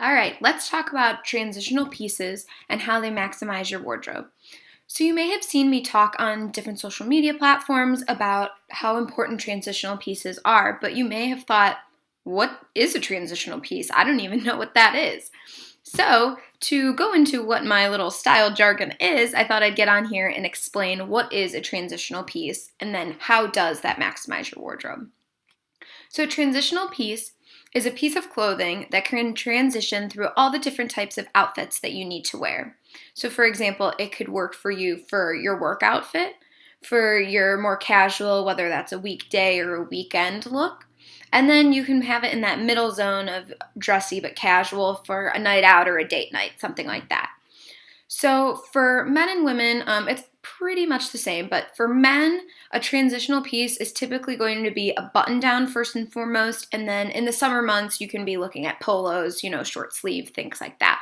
All right, let's talk about transitional pieces and how they maximize your wardrobe. So, you may have seen me talk on different social media platforms about how important transitional pieces are, but you may have thought, what is a transitional piece? I don't even know what that is. So, to go into what my little style jargon is, I thought I'd get on here and explain what is a transitional piece and then how does that maximize your wardrobe. So, a transitional piece is a piece of clothing that can transition through all the different types of outfits that you need to wear. So, for example, it could work for you for your work outfit, for your more casual, whether that's a weekday or a weekend look. And then you can have it in that middle zone of dressy but casual for a night out or a date night, something like that. So for men and women, it's pretty much the same, but for men, a transitional piece is typically going to be a button down first and foremost, and then in the summer months, you can be looking at polos, short sleeve, things like that.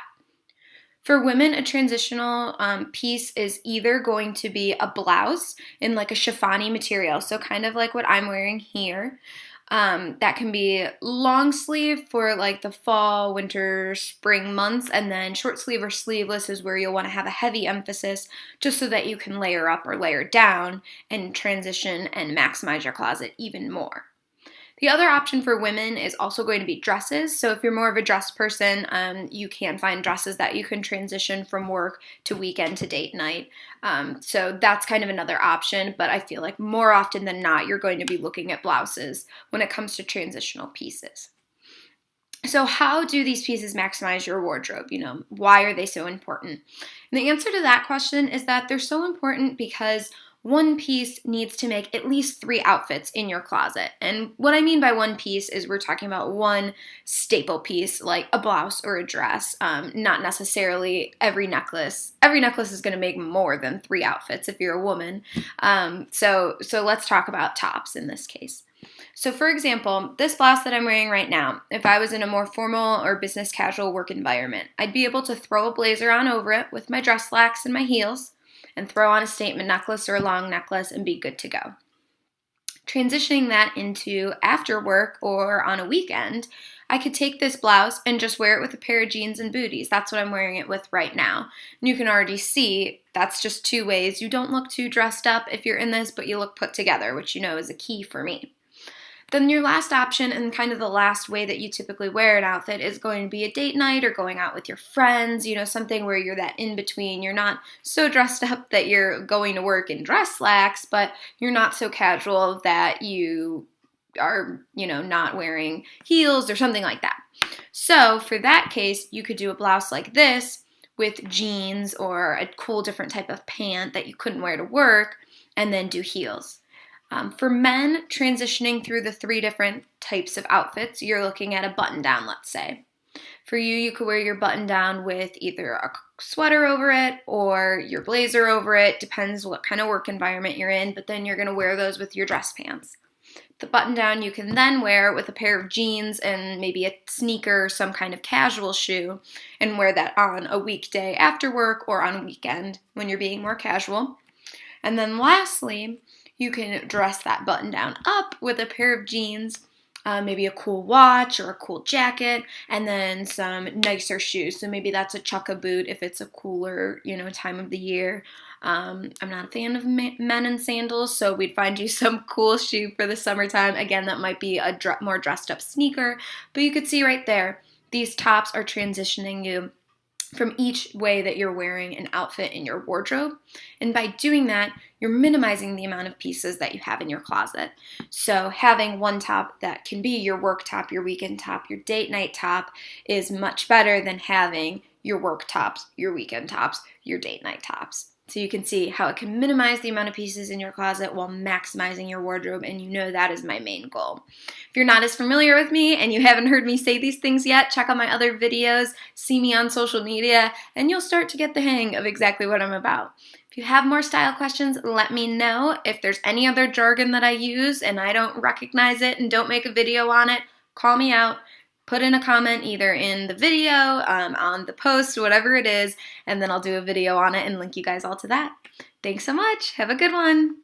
For women, a transitional piece is either going to be a blouse in like a chiffon material, so kind of like what I'm wearing here. That can be long sleeve for like the fall, winter, spring months, and then short sleeve or sleeveless is where you'll want to have a heavy emphasis just so that you can layer up or layer down and transition and maximize your closet even more. The other option for women is also going to be dresses. So if you're more of a dress person, you can find dresses that you can transition from work to weekend to date night. So that's kind of another option, but I feel like more often than not, you're going to be looking at blouses when it comes to transitional pieces. So how do these pieces maximize your wardrobe? Why are they so important? And the answer to that question is that they're so important because one piece needs to make at least 3 outfits in your closet. And what I mean by one piece is we're talking about one staple piece like a blouse or a dress, not necessarily every necklace. Every necklace is going to make more than 3 outfits if you're a woman. So let's talk about tops in this case. So for example, this blouse that I'm wearing right now, if I was in a more formal or business casual work environment, I'd be able to throw a blazer on over it with my dress slacks and my heels and throw on a statement necklace or a long necklace and be good to go. Transitioning that into after work or on a weekend, I could take this blouse and just wear it with a pair of jeans and booties. That's what I'm wearing it with right now. And you can already see that's just 2 ways. You don't look too dressed up if you're in this, but you look put together, which is a key for me. Then your last option and kind of the last way that you typically wear an outfit is going to be a date night or going out with your friends, something where you're that in between. You're not so dressed up that you're going to work in dress slacks, but you're not so casual that you are, not wearing heels or something like that. So for that case, you could do a blouse like this with jeans or a cool different type of pant that you couldn't wear to work and then do heels. For men, transitioning through the 3 different types of outfits, you're looking at a button down, let's say. For you, you could wear your button down with either a sweater over it or your blazer over it, depends what kind of work environment you're in, but then you're going to wear those with your dress pants. The button down you can then wear with a pair of jeans and maybe a sneaker or some kind of casual shoe and wear that on a weekday after work or on a weekend when you're being more casual. And then lastly, you can dress that button down up with a pair of jeans, maybe a cool watch or a cool jacket, and then some nicer shoes. So maybe that's a chukka boot if it's a cooler, time of the year. I'm not a fan of men in sandals, so we'd find you some cool shoe for the summertime. Again, that might be a more dressed up sneaker, but you could see right there, these tops are transitioning you from each way that you're wearing an outfit in your wardrobe. And by doing that, you're minimizing the amount of pieces that you have in your closet. So having one top that can be your work top, your weekend top, your date night top is much better than having your work tops, your weekend tops, your date night tops. So you can see how it can minimize the amount of pieces in your closet while maximizing your wardrobe, and that is my main goal. If you're not as familiar with me and you haven't heard me say these things yet, check out my other videos, see me on social media, and you'll start to get the hang of exactly what I'm about. If you have more style questions, let me know. If there's any other jargon that I use and I don't recognize it and don't make a video on it, call me out. Put in a comment either in the video, on the post, whatever it is, and then I'll do a video on it and link you guys all to that. Thanks so much. Have a good one.